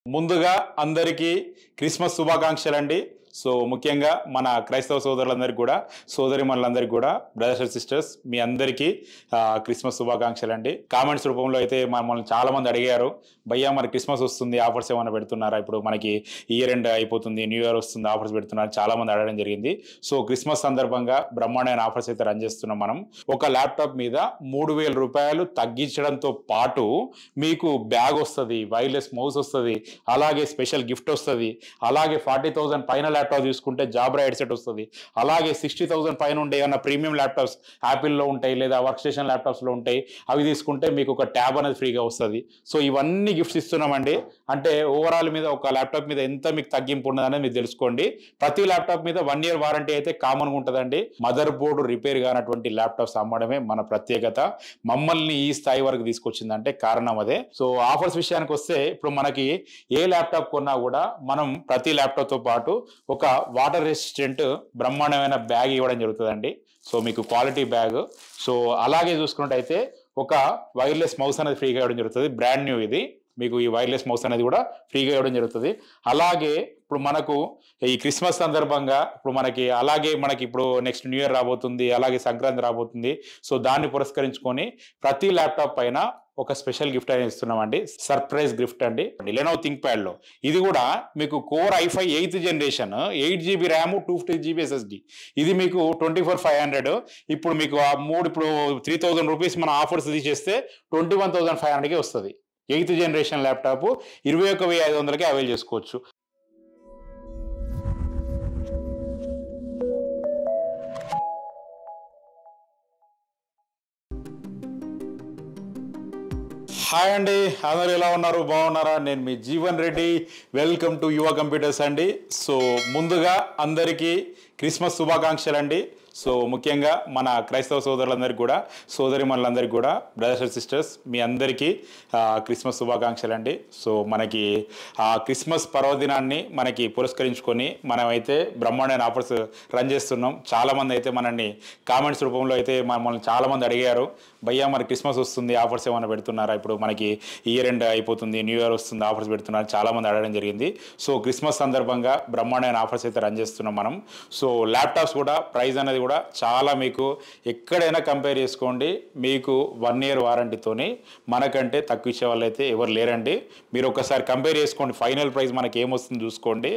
ముందుగా అందరికీ Christmas శుభాకాంక్షలండి. So ముఖ్యంగా మన క్రైస్తవ సోదరులందరికీ కూడా సోదరిమణులందరికీ కూడా బ్రదర్స్ అండ్ సిస్టర్స్ మీ అందరికీ క్రిస్మస్ శుభాకాంక్షలండి. కామెంట్స్ రూపంలో అయితే మమ్మల్ని చాలామంది అడిగారు, భయ్యా మరి క్రిస్మస్ వస్తుంది, ఆఫర్స్ ఏమైనా పెడుతున్నారా, ఇప్పుడు మనకి ఇయర్ ఎండ్ అయిపోతుంది, న్యూ ఇయర్ వస్తుంది, ఆఫర్స్ పెడుతున్నారు చాలామంది అడగడం జరిగింది. సో క్రిస్మస్ సందర్భంగా బ్రహ్మాండమైన ఆఫర్స్ అయితే రన్ చేస్తున్నాం. మనం ఒక ల్యాప్టాప్ మీద 3,000 రూపాయలు తగ్గించడంతో పాటు మీకు బ్యాగ్ వస్తుంది, వైర్లెస్ మౌస్ వస్తుంది, అలాగే స్పెషల్ గిఫ్ట్ వస్తుంది, అలాగే 40,000 పైన ల్యాప్టాప్ తీసుకుంటే జాబ్రా హెడ్సెట్ వస్తుంది, అలాగే 60,000 పైన ఉండే ఏమన్నా ప్రీమియం ల్యాప్టాప్స్ యాపిల్లో ఉంటాయి లేదా వర్క్ స్టేషన్ ల్యాప్టాప్స్లో ఉంటాయి, అవి తీసుకుంటే మీకు ఒక ట్యాబ్ అనేది ఫ్రీగా వస్తుంది. సో ఇవన్నీ గిఫ్ట్స్ ఇస్తున్నామండి. అంటే ఓవరాల్ మీద ఒక ల్యాప్టాప్ మీద ఎంత మీకు తగ్గింపు ఉన్నదనేది మీరు తెలుసుకోండి. ప్రతి ల్యాప్టాప్ మీద 1 year వారంటీ అయితే కామన్గా ఉంటుందండి. మదర్ బోర్డు రిపేర్ కానటువంటి ల్యాప్టాప్స్ అమ్మడమే మన ప్రత్యేకత. మమ్మల్ని ఈ స్థాయి వరకు తీసుకొచ్చిందంటే కారణం అదే. సో ఆఫర్స్ విషయానికి వస్తే ఇప్పుడు మనకి ఏ ల్యాప్టాప్ కొన్నా కూడా మనం ప్రతి ల్యాప్టాప్తో పాటు ఒక వాటర్ రెసిస్టెంట్ బ్రహ్మాండమైన బ్యాగ్ ఇవ్వడం జరుగుతుందండి. సో మీకు క్వాలిటీ బ్యాగ్. సో అలాగే చూసుకున్నట్టయితే ఒక వైర్లెస్ మౌస్ అనేది ఫ్రీగా ఇవ్వడం జరుగుతుంది. బ్రాండ్ న్యూ ఇది. మీకు ఈ వైర్లెస్ మౌస్ అనేది కూడా ఫ్రీగా ఇవ్వడం జరుగుతుంది. అలాగే ఇప్పుడు మనకు ఈ క్రిస్మస్ సందర్భంగా మనకి ఇప్పుడు నెక్స్ట్ న్యూ ఇయర్ రాబోతుంది, అలాగే సంక్రాంతి రాబోతుంది. సో దాన్ని పురస్కరించుకొని ప్రతి ల్యాప్టాప్ పైన ఒక స్పెషల్ గిఫ్ట్ అనేది ఇస్తున్నామండి. సర్ప్రైజ్ గిఫ్ట్ అండి. లెనోవో థింక్ ప్యాడ్ లో ఇది కూడా మీకు core i5 8th generation 8GB RAM 250GB SSD. ఇది మీకు 24,500. ఇప్పుడు మీకు ఇప్పుడు 3,000 రూపీస్ మన ఆఫర్స్ తీసేస్తే 21,500కి వస్తుంది. 8th జనరేషన్ ల్యాప్టాప్ 21,500కి అవైల్ చేసుకోవచ్చు. హాయ్ అండి, అందరూ ఎలా ఉన్నారు, బాగున్నారా? నేను మీ జీవన్ రెడ్డి. వెల్కమ్ టు యువ కంప్యూటర్స్ అండి. సో ముందుగా అందరికీ క్రిస్మస్ శుభాకాంక్షలండి. సో ముఖ్యంగా మన క్రైస్తవ సోదరులందరికీ కూడా సోదరిమణులందరికీ కూడా బ్రదర్స్ అండ్ సిస్టర్స్ మీ అందరికీ క్రిస్మస్ శుభాకాంక్షలండి. సో మనకి క్రిస్మస్ పర్వదినాన్ని మనకి పురస్కరించుకొని మనమైతే బ్రహ్మాండమైన ఆఫర్స్ రన్ చేస్తున్నాం. చాలామంది అయితే మనల్ని కామెంట్స్ రూపంలో అయితే మమ్మల్ని చాలామంది అడిగారు, భయ్యా మరి క్రిస్మస్ వస్తుంది, ఆఫర్స్ ఏమైనా పెడుతున్నారా, ఇప్పుడు మనకి ఇయర్ ఎండ్ అయిపోతుంది, న్యూ ఇయర్ వస్తుంది, ఆఫర్స్ పెడుతున్నారు చాలామంది అడగడం జరిగింది. సో క్రిస్మస్ సందర్భంగా బ్రహ్మాండమైన ఆఫర్స్ అయితే రన్ చేస్తున్నాం మనం. సో ల్యాప్టాప్స్ కూడా ప్రైస్ అనేది కూడా చాలా మీకు ఎక్కడైనా కంపేర్ చేసుకోండి, మీకు 1 year వారంటీతోని మనకంటే తక్కువ ఇచ్చే వాళ్ళు అయితే ఎవరు లేరండి. మీరు ఒకసారి కంపేర్ చేసుకోండి, ఫైనల్ ప్రైస్ మనకి ఏమొస్తుంది చూసుకోండి.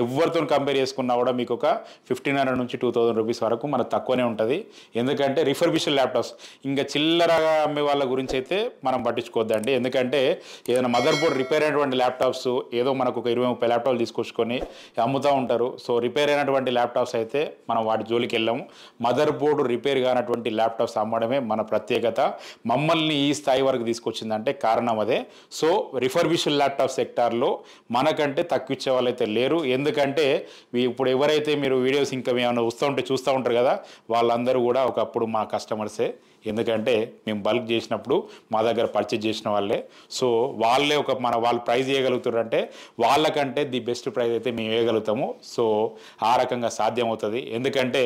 ఎవరితో కంపేర్ చేసుకున్నా కూడా మీకు ఒక 1,500 నుంచి 2,000 రూపీస్ వరకు మనకు తక్కువనే ఉంటుంది. ఎందుకంటే రిఫర్బిష్డ్ ల్యాప్టాప్స్ ఇంకా చిల్లరగా అమ్మే వాళ్ళ గురించి అయితే మనం పట్టించుకోవద్దండి. ఎందుకంటే ఏదైనా మదర్ బోర్డ్ రిపేర్ అయినటువంటి ల్యాప్టాప్స్ ఏదో మనకు ఒక 20-30 ల్యాప్టాప్లు తీసుకొచ్చుకొని అమ్ముతూ ఉంటారు. సో రిపేర్ అయినటువంటి ల్యాప్టాప్స్ అయితే మనం వాటి జోలికి వెళ్ళాము. మదర్ బోర్డు రిపేర్ కానటువంటి ల్యాప్టాప్స్ అమ్మడమే మన ప్రత్యేకత. మమ్మల్ని ఈ స్థాయి వరకు తీసుకొచ్చిందంటే కారణం అదే. సో రిఫర్బిష్డ్ ల్యాప్టాప్ సెక్టార్లో మనకంటే తక్కువ ఇచ్చే వాళ్ళైతే లేరు. ఎందుకంటే ఇప్పుడు ఎవరైతే మీరు వీడియోస్ ఇంకా ఏమైనా చూస్తూ ఉంటారు కదా, వాళ్ళందరూ కూడా ఒకప్పుడు మా కస్టమర్సే. ఎందుకంటే మేము బల్క్ చేసినప్పుడు మా దగ్గర పర్చేజ్ చేసిన వాళ్ళే. సో వాళ్ళే వాళ్ళు ప్రైస్ ఇవ్వగలుగుతారు అంటే వాళ్ళకంటే ది బెస్ట్ ప్రైస్ అయితే మేము ఇవ్వగలుగుతాము. సో ఆ రకంగా సాధ్యమవుతుంది. ఎందుకంటే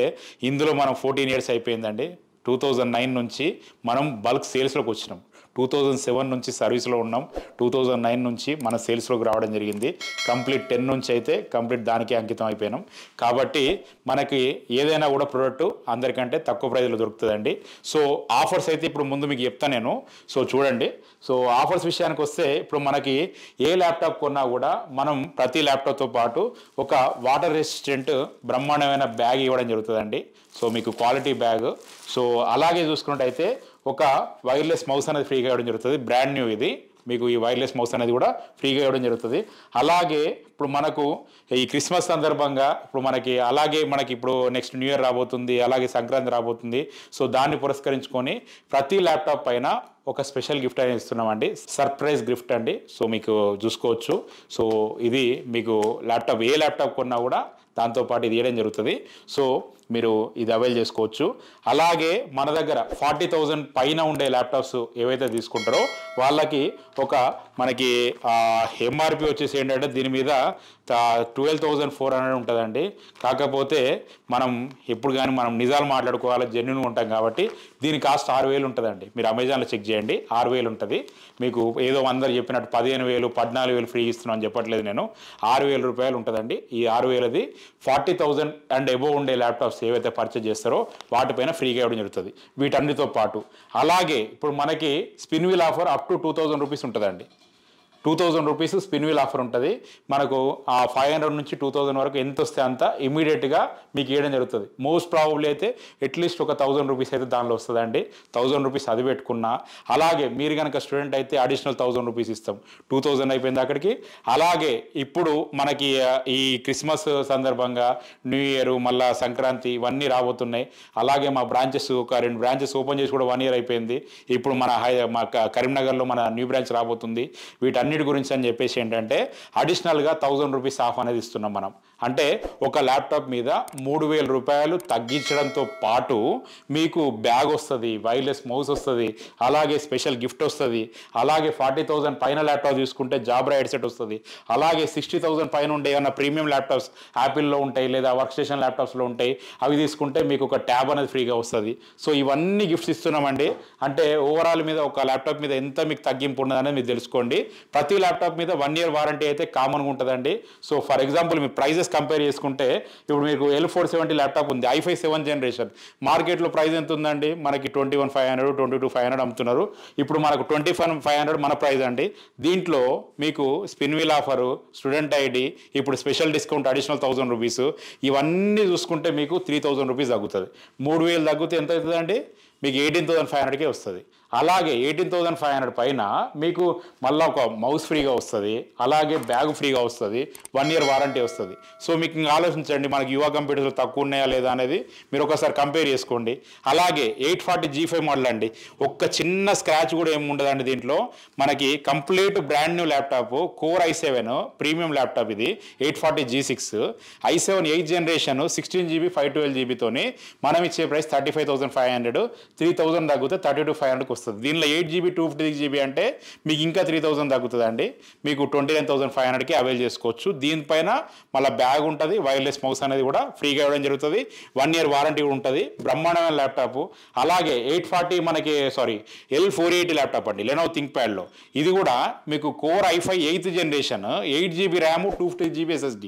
ఇందులో మనం 14 years అయిపోయిందండి. 2009 నుంచి మనం బల్క్ సేల్స్లోకి వచ్చినాం. 2007 నుంచి సర్వీస్లో ఉన్నాం. 2009 నుంచి మన సేల్స్లోకి రావడం జరిగింది. కంప్లీట్ 10 నుంచి అయితే కంప్లీట్ దానికి అంకితం అయిపోయినాం. కాబట్టి మనకి ఏదైనా కూడా ప్రోడక్ట్ అందరికంటే తక్కువ ప్రైజ్లో దొరుకుతుందండి. సో ఆఫర్స్ అయితే ఇప్పుడు ముందు మీకు చెప్తాను నేను. సో చూడండి. సో ఆఫర్స్ విషయానికి వస్తే ఇప్పుడు మనకి ఏ ల్యాప్టాప్ కొన్నా కూడా మనం ప్రతి ల్యాప్టాప్తో పాటు ఒక వాటర్ రెసిస్టెంట్ బ్రహ్మాండమైన బ్యాగ్ ఇవ్వడం జరుగుతుందండి. సో మీకు క్వాలిటీ బ్యాగ్. సో అలాగే చూసుకున్నట్టయితే ఒక వైర్లెస్ మౌస్ అనేది ఫ్రీగా ఇవ్వడం జరుగుతుంది. బ్రాండ్ న్యూ ఇది. మీకు ఈ వైర్లెస్ మౌస్ అనేది కూడా ఫ్రీగా ఇవ్వడం జరుగుతుంది. అలాగే ఇప్పుడు మనకు ఈ క్రిస్మస్ సందర్భంగా మనకి ఇప్పుడు నెక్స్ట్ న్యూ ఇయర్ రాబోతుంది, అలాగే సంక్రాంతి రాబోతుంది. సో దాన్ని పురస్కరించుకొని ప్రతి ల్యాప్టాప్ పైన ఒక స్పెషల్ గిఫ్ట్ అనేది ఇస్తున్నామండి. సర్ప్రైజ్ గిఫ్ట్ అండి. సో మీకు చూసుకోవచ్చు. సో ఇది మీకు ఏ ల్యాప్టాప్ కొన్నా కూడా దాంతోపాటు ఇది ఇవ్వడం జరుగుతుంది. సో మీరు ఇది అవైల్ చేసుకోవచ్చు. అలాగే మన దగ్గర 40,000 పైన ఉండే ల్యాప్టాప్స్ ఏవైతే తీసుకుంటారో వాళ్ళకి మనకి ఎంఆర్పి వచ్చేసి ఏంటంటే దీని మీద 12,400 ఉంటుందండి. కాకపోతే మనం ఎప్పుడు కానీ మనం నిజాలు మాట్లాడుకోవాలి, జెన్యున్గా ఉంటాం కాబట్టి దీని కాస్ట్ 6,000 ఉంటుందండి. మీరు అమెజాన్లో చెక్ చేయండి. 6,000 ఉంటుంది మీకు. ఏదో అందరు చెప్పినట్టు 15,000 14,000 ఫ్రీ ఇస్తున్నాం అని చెప్పట్లేదు నేను. 6,000 రూపాయలు ఉంటుందండి. ఈ 6,000ది 40,000 అండ్ అబోవ్ ఉండే ల్యాప్టాప్స్ ఏవైతే పర్చేజ్ చేస్తారో వాటిపైన ఫ్రీగా ఇవ్వడం జరుగుతుంది వీటన్నిటితో పాటు. అలాగే ఇప్పుడు మనకి spin wheel offer up to 2,000 rupees ఉంటుందండి. 2,000 రూపీస్ స్పిన్ వీల్ ఆఫర్ ఉంటుంది మనకు. ఆ 500 నుంచి 2,000 వరకు ఎంత వస్తే అంత ఇమీడియట్గా మీకు ఇవ్వడం జరుగుతుంది. మోస్ట్ ప్రాబబ్లీ అయితే అట్లీస్ట్ ఒక 1,000 రూపీస్ అయితే దానిలో వస్తుందండి. 1,000 రూపీస్ అది పెట్టుకున్నా. అలాగే మీరు కనుక స్టూడెంట్ అయితే అడిషనల్ 1,000 రూపీస్ ఇస్తాం. 2,000 అయిపోయింది అక్కడికి. అలాగే ఇప్పుడు మనకి ఈ క్రిస్మస్ సందర్భంగా న్యూ ఇయర్ మళ్ళీ సంక్రాంతి ఇవన్నీ రాబోతున్నాయి. అలాగే మా బ్రాంచెస్ ఒక 2 బ్రాంచెస్ ఓపెన్ చేసి కూడా 1 ఇయర్ అయిపోయింది. ఇప్పుడు మా కరీంనగర్లో మన న్యూ బ్రాంచ్ రాబోతుంది. వీటన్నిటి గురించి అని చెప్పేసి ఏంటంటే అడిషనల్గా 1,000 రూపీస్ ఆఫ్ అనేది ఇస్తున్నాం మనం. అంటే ఒక ల్యాప్టాప్ మీద 3,000 రూపాయలు తగ్గించడంతో పాటు మీకు బ్యాగ్ వస్తుంది, వైర్లెస్ మౌస్ వస్తుంది, అలాగే స్పెషల్ గిఫ్ట్ వస్తుంది. అలాగే 40,000 పైన ల్యాప్టాప్ తీసుకుంటే జాబ్రా హెడ్సెట్ వస్తుంది. అలాగే 60,000 పైన ఉండే ఏమన్నా ప్రీమియం ల్యాప్టాప్స్ యాపిల్లో ఉంటాయి లేదా వర్క్ స్టేషన్ ల్యాప్టాప్స్లో ఉంటాయి, అవి తీసుకుంటే మీకు ఒక ట్యాబ్ అనేది ఫ్రీగా వస్తుంది. సో ఇవన్నీ గిఫ్ట్స్ ఇస్తున్నామండి. అంటే ఓవరాల్ మీద ఒక ల్యాప్టాప్ మీద ఎంత మీకు తగ్గింపు ఉన్నదనేది మీరు తెలుసుకోండి. ప్రతి ల్యాప్టాప్ మీద 1 ఇయర్ వారంటీ అయితే కామన్గా ఉంటుందండి. సో ఫర్ ఎగ్జాంపుల్ మీ ప్రైజెస్ కంపేర్ చేసుకుంటే ఇప్పుడు మీకు L470 ల్యాప్టాప్ ఉంది, i5 7th జనరేషన్. మార్కెట్లో ప్రైస్ ఎంత ఉందండి? మనకి 21,500 22,500 అమ్ముతున్నారు. ఇప్పుడు మనకు 25,500 మన ప్రైస్ అండి. దీంట్లో మీకు spin wheel offer, student ID, ఇప్పుడు స్పెషల్ డిస్కౌంట్ అడిషనల్ 1,000 రూపీస్, ఇవన్నీ చూసుకుంటే మీకు 3,000 రూపీస్ తగ్గుతుంది. 3,000 తగ్గితే ఎంత అవుతుందండి? మీకు 18,500కే వస్తుంది. అలాగే 18,500 పైన మీకు మళ్ళీ ఒక మౌస్ ఫ్రీగా వస్తుంది, అలాగే బ్యాగ్ ఫ్రీగా వస్తుంది, 1 ఇయర్ వారంటీ వస్తుంది. సో మీకు ఇంకా ఆలోచించండి మనకి యువ కంప్యూటర్లు తక్కువ ఉన్నాయా లేదా అనేది మీరు ఒకసారి కంపేర్ చేసుకోండి. అలాగే 840 G5 మోడల్ అండి. ఒక్క చిన్న స్క్రాచ్ కూడా ఏమి ఉండదండి దీంట్లో. మనకి complete brand new laptop, core i7 premium laptop ఇది. 840 G6 i7 8th generation 16GB 512GBతోని మనం ఇచ్చే ప్రైస్ 35,500. 3,000 తగ్గితే 32,500కి వస్తుంది. దీనిలో 8GB 256GB అంటే మీకు ఇంకా 3,000 తగ్గుతుందండి. మీకు 29,500కి అవైల్ చేసుకోవచ్చు. దీనిపైన మళ్ళీ బ్యాగ్ ఉంటుంది, వైర్లెస్ మౌస్ అనేది కూడా ఫ్రీగా ఇవ్వడం జరుగుతుంది. 1 ఇయర్ వారంటీ కూడా ఉంటుంది. బ్రహ్మాండమైన ల్యాప్టాప్. అలాగే 840 మనకి L480 ల్యాప్టాప్ అండి లెనోవో థింక్ప్యాడ్లో. ఇది కూడా మీకు core i5 8th generation 8GB RAM 250GB SSD.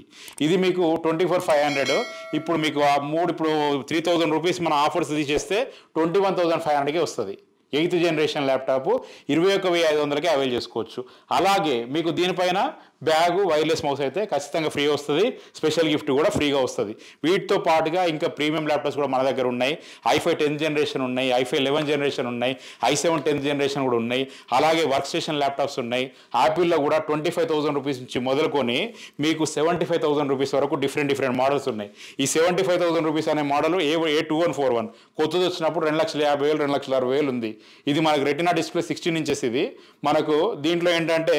ఇది మీకు 24,500. ఇప్పుడు మీకు ఆ ఇప్పుడు 3,000 రూపీస్ మన ఆఫర్స్ తీసేస్తే 21,500కే వస్తుంది. 8th జనరేషన్ ల్యాప్టాప్ 21,500కి అవైల్ చేసుకోవచ్చు. అలాగే మీకు దీనిపైన బ్యాగు, వైర్లెస్ మౌస్ అయితే ఖచ్చితంగా ఫ్రీ వస్తుంది. స్పెషల్ గిఫ్ట్ కూడా ఫ్రీగా వస్తుంది. వీటితో పాటుగా ఇంకా ప్రీమియం ల్యాప్టాప్స్ కూడా మన దగ్గర ఉన్నాయి. i5 10th జనరేషన్ ఉన్నాయి, i5 11th జనరేషన్ ఉన్నాయి, i7 10th జనరేషన్ కూడా ఉన్నాయి. అలాగే వర్క్ స్టేషన్ ల్యాప్టాప్స్ ఉన్నాయి. యాపిల్లో కూడా 25,000 రూపీస్ నుంచి మొదలుకొని మీకు 75,000 రూపీస్ వరకు డిఫరెంట్ మోడల్స్ ఉన్నాయి. ఈ 75,000 రూపీస్ అనే మోడల్ A2141 కొత్తది వచ్చినప్పుడు 2,50,000 2,60,000 ఉంది. ఇది మనకు రెటినా డిస్ప్లే 16 ఇంచెస్. ఇది మనకు దీంట్లో ఏంటంటే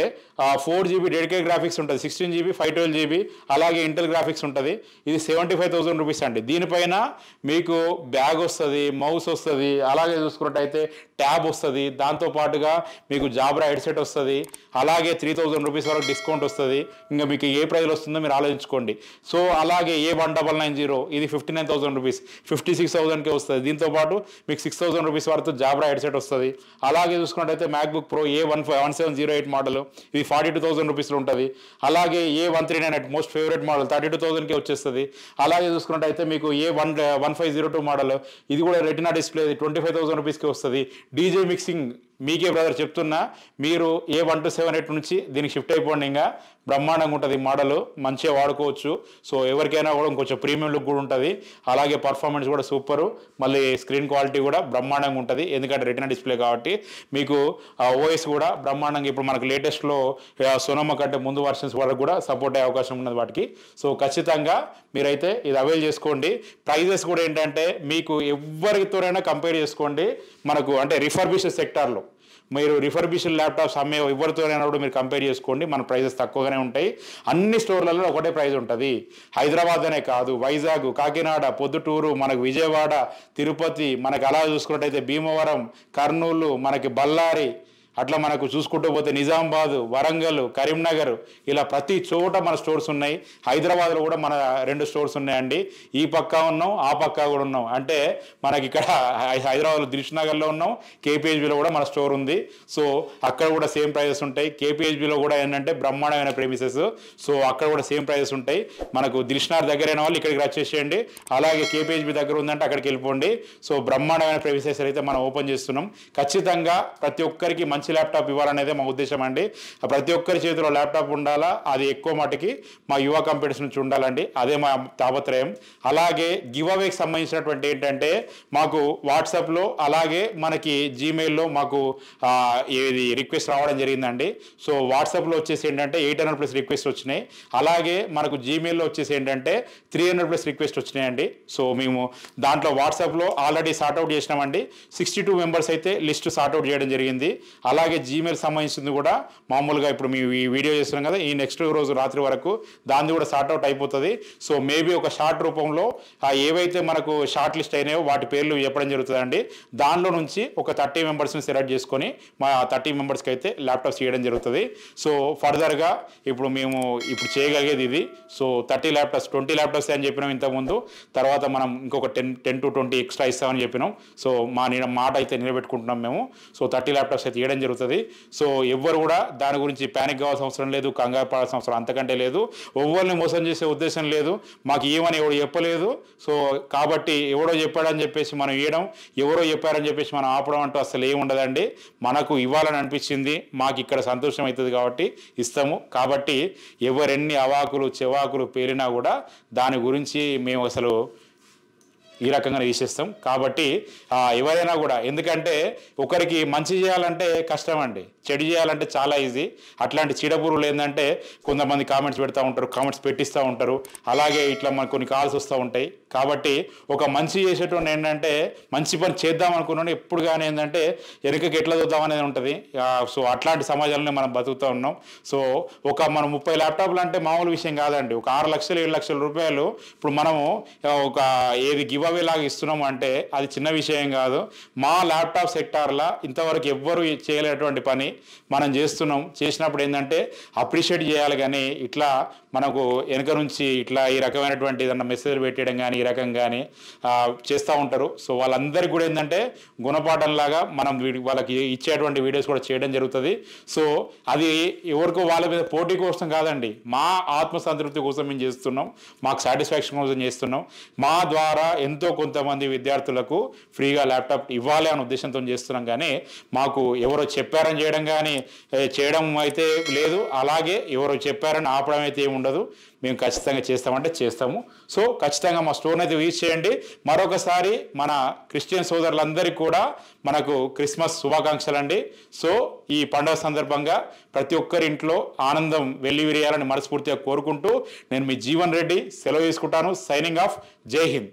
4GB డెడికేట్ గ్రాఫిక్స్ ఉంటుంది, 16GB 512GB, అలాగే ఇంటెల్ గ్రాఫిక్స్ ఉంటుంది. ఇది 75,000 రూపీస్ అండి. దీనిపైన మీకు బ్యాగ్ వస్తుంది, మౌస్ వస్తుంది, అలాగే చూసుకున్నట్టయితే ట్యాబ్ వస్తుంది. దాంతోపాటుగా మీకు జాబ్రా హెడ్సెట్ వస్తుంది. అలాగే 3,000 రూపీస్ వరకు డిస్కౌంట్ వస్తుంది. ఇంకా మీకు ఏ ప్రైజ్లో వస్తుందో మీరు ఆలోచించుకోండి. సో అలాగే A1990 ఇది 59,000 రూపీస్ 56,000కే వస్తుంది. దీంతోపాటు మీకు 6,000 రూపీస్ వరకు జాబ్రా హెడ్సెట్ వస్తుంది. అలాగే చూసుకున్నట్టయితే మ్యాక్బుక్ ప్రో A1708 మోడల్ ఇది 42,000 రూపీస్లో ఉంటుంది. అలాగే A1398 మోస్ట్ ఫేవరెట్ మోడల్ 32,000కే వచ్చేస్తుంది. అలాగే చూసుకున్నట్టయితే మీకు A1502 మోడల్ ఇది కూడా రెటినా డిస్ప్లే 25,000 రూపీస్కి వస్తుంది. డీజే మిక్సింగ్ మీకే బ్రదర్ చెప్తున్నా, మీరు A1278 నుంచి దీనికి షిఫ్ట్ అయిపోండి. ఇంకా బ్రహ్మాండంగా ఉంటుంది మోడల్, మంచిగా వాడుకోవచ్చు. సో ఎవరికైనా కూడా ఇంకొంచెం ప్రీమియం లుక్ కూడా ఉంటుంది. అలాగే పర్ఫార్మెన్స్ కూడా సూపరు, మళ్ళీ స్క్రీన్ క్వాలిటీ కూడా బ్రహ్మాండంగా ఉంటుంది. ఎందుకంటే రెటినా డిస్ప్లే కాబట్టి మీకు ఓఎస్ కూడా బ్రహ్మాండంగా ఇప్పుడు మనకు లేటెస్ట్లో సోనోమా కంటే ముందు వర్షన్స్ వరకు కూడా సపోర్ట్ అయ్యే అవకాశం ఉన్నది వాటికి. సో ఖచ్చితంగా మీరైతే ఇది అవైల్ చేసుకోండి. ప్రైజెస్ కూడా ఏంటంటే మీకు ఎవరితోనైనా కంపేర్ చేసుకోండి. మనకు అంటే రిఫర్బిష్డ్ సెక్టార్లో మీరు రిఫర్బిష్డ్ ల్యాప్టాప్స్ అమ్మే ఎవరితోనైనా కూడా మీరు కంపేర్ చేసుకోండి. మన ప్రైజెస్ తక్కువగానే ఉంటాయి. అన్ని స్టోర్లలో ఒకటే ప్రైస్ ఉంటుంది. హైదరాబాద్ అనే కాదు, వైజాగ్, కాకినాడ, పొద్దుటూరు, మనకు విజయవాడ, తిరుపతి, మనకు అలా చూసుకున్నట్టయితే భీమవరం, కర్నూలు, మనకి బళ్ళారి, అట్లా మనకు చూసుకుంటూ పోతే నిజామాబాద్, వరంగల్, కరీంనగర్ ఇలా ప్రతి చోట మన స్టోర్స్ ఉన్నాయి. హైదరాబాద్లో కూడా మన 2 స్టోర్స్ ఉన్నాయండి. ఈ పక్క ఉన్నాం, ఆ పక్క కూడా ఉన్నాం. అంటే మనకి ఇక్కడ హైదరాబాద్లో దిల్షునగర్లో ఉన్నాం, కేపీహెచ్బిలో కూడా మన స్టోర్ ఉంది. సో అక్కడ కూడా సేమ్ ప్రైజెస్ ఉంటాయి. కేపీహెచ్బిలో కూడా ఏంటంటే బ్రహ్మాండమైన ప్రెమిసెస్. సో అక్కడ కూడా సేమ్ ప్రైజెస్ ఉంటాయి. మనకు దిల్షునగర్ దగ్గరైన వాళ్ళు ఇక్కడికి వచ్చేసేయండి. అలాగే కేపీహెచ్బి దగ్గర ఉందంటే అక్కడికి వెళ్ళిపోండి. సో బ్రహ్మాండమైన ప్రెమిసెస్ అయితే మనం ఓపెన్ చేస్తున్నాం. ఖచ్చితంగా ప్రతి ఒక్కరికి మంచి ల్యాప్టాప్ ఇవ్వాలనేదే మా ఉద్దేశం అండి. ప్రతి ఒక్కరి చేతిలో ల్యాప్టాప్ ఉండాలా, అది ఎక్కువ మటుకి మా యువ కంప్యూటర్స్ నుంచి ఉండాలండి. అదే మా తాపత్రయం. అలాగే గివ్ అవేకి సంబంధించినటువంటి ఏంటంటే మాకు వాట్సాప్లో అలాగే మనకి జీమెయిల్లో మాకు ఇది రిక్వెస్ట్ రావడం జరిగిందండి. సో వాట్సాప్లో వచ్చేసి ఏంటంటే 800+ రిక్వెస్ట్ వచ్చినాయి. అలాగే మనకు జీమెయిల్లో వచ్చేసి ఏంటంటే 300+ రిక్వెస్ట్ వచ్చినాయండి. సో మేము దాంట్లో వాట్సాప్లో ఆల్రెడీ సార్ట్అవుట్ చేసినామండి. 62 మెంబర్స్ అయితే లిస్ట్ సార్ట్అవుట్ చేయడం జరిగింది. అలాగే జీమెయిల్ సంబంధించింది కూడా మామూలుగా ఇప్పుడు మేము ఈ వీడియో చేస్తున్నాం కదా, ఈ నెక్స్ట్ రోజు రాత్రి వరకు దాన్ని కూడా సార్ట్అవుట్ అయిపోతుంది. సో మేబీ ఒక షార్ట్ రూపంలో ఏవైతే మనకు షార్ట్ లిస్ట్ అయినాయో వాటి పేర్లు చెప్పడం జరుగుతుందండి. దానిలో నుంచి ఒక 30 మెంబర్స్ని సెలెక్ట్ చేసుకొని మా 30 మెంబర్స్కి అయితే ల్యాప్టాప్స్ ఇవ్వడం జరుగుతుంది. సో ఫర్దర్గా ఇప్పుడు మేము చేయగలిగేది ఇది. సో 30 ల్యాప్టాప్స్ 20 ల్యాప్టాప్స్ అని చెప్పినాం ఇంతకుముందు. తర్వాత మనం ఇంకొక 10 to 20 ఎక్స్ట్రా ఇస్తామని చెప్పినాం. సో మాట అయితే నిలబెట్టుకుంటున్నాం మేము. సో 30 ల్యాప్టాప్స్ అయితే ఇవ్వడం జరుగుతుంది. సో ఎవ్వరు కూడా దాని గురించి ప్యానిక్ కావాల్సిన అవసరం లేదు, కంగారు పడాల్సిన అవసరం అంతకంటే లేదు. ఎవరిని మోసం చేసే ఉద్దేశం లేదు. మాకు ఏమని ఎవడు చెప్పలేదు. సో కాబట్టి ఎవడో చెప్పాడని చెప్పేసి మనం ఇవ్వడం, ఎవరో చెప్పారని చెప్పేసి మనం ఆపడం అంటూ అసలు ఏమి ఉండదండి. మనకు ఇవ్వాలని అనిపించింది, మాకు ఇక్కడ సంతోషం అవుతుంది కాబట్టి ఇస్తాము. కాబట్టి ఎవరెన్ని అవాకులు చెవాకులు పేలినా కూడా దాని గురించి మేము అసలు ఈ రకంగా తీసేస్తాం. కాబట్టి ఎవరైనా కూడా, ఎందుకంటే ఒకరికి మంచి చేయాలంటే కష్టం అండి, చెడు చేయాలంటే చాలా ఈజీ. అట్లాంటి చీడపురుగులు ఏంటంటే కొంతమంది కామెంట్స్ పెడతా ఉంటారు, కామెంట్స్ పెట్టిస్తూ ఉంటారు. అలాగే ఇట్లా మనకు కొన్ని కాల్స్ వస్తూ ఉంటాయి. కాబట్టి ఒక మంచి చేసేటోడు ఏంటంటే మంచి పని చేద్దాం అనుకున్నాడు ఎప్పుడు కానీ ఏంటంటే వెనుకకి ఎట్లా చూద్దాం అనేది ఉంటుంది. సో అట్లాంటి సమాజంలో మనం బతుకుతూ ఉన్నాం. సో మనం 30 ల్యాప్టాప్లు అంటే మామూలు విషయం కాదండి. ఒక 6 లక్షలు 7 లక్షల రూపాయలు ఇప్పుడు మనము ఒక ఏది గివ్ అవే లాగా ఇస్తున్నాము అంటే అది చిన్న విషయం కాదు. మా ల్యాప్టాప్ సెక్టార్లో ఇంతవరకు ఎవ్వరు చేయలేటువంటి పని మనం చేస్తున్నాం. చేసినప్పుడు ఏంటంటే అప్రిషియేట్ చేయాలి. కానీ ఇట్లా మనకు వెనక నుంచి ఇట్లా ఈ రకమైనటువంటి ఏదన్నా మెసేజ్లు పెట్టడం కానీ ఈ రకం కానీ చేస్తూ ఉంటారు. సో వాళ్ళందరికీ కూడా ఏంటంటే గుణపాఠంలాగా మనం వాళ్ళకి ఇచ్చేటువంటి వీడియోస్ కూడా చేయడం జరుగుతుంది. సో అది ఎవరికో వాళ్ళ మీద పోటీ కోసం కాదండి, మా ఆత్మసంతృప్తి కోసం మేము చేస్తున్నాం, మాకు సాటిస్ఫాక్షన్ కోసం చేస్తున్నాం. మా ద్వారా ఎంతో కొంతమంది విద్యార్థులకు ఫ్రీగా ల్యాప్టాప్ ఇవ్వాలి అనే ఉద్దేశంతో చేస్తున్నాం. కానీ మాకు ఎవరో చెప్పారని చేయడం అయితే లేదు. అలాగే ఎవరో చెప్పారని ఆపడం అయితే ఏమి ఉండదు. మేము ఖచ్చితంగా చేస్తామంటే చేస్తాము. సో ఖచ్చితంగా మా స్టోర్ని అయితే విజిట్ చేయండి. మరొకసారి మన క్రిస్టియన్ సోదరులందరికీ కూడా మనకు క్రిస్మస్ శుభాకాంక్షలు అండి. సో ఈ పండుగ సందర్భంగా ప్రతి ఒక్కరి ఇంట్లో ఆనందం వెల్లివిరియాలని మనస్ఫూర్తిగా కోరుకుంటూ నేను మీ జీవన్ రెడ్డి సెలవు తీసుకుంటాను. Signing off. జై హింద్.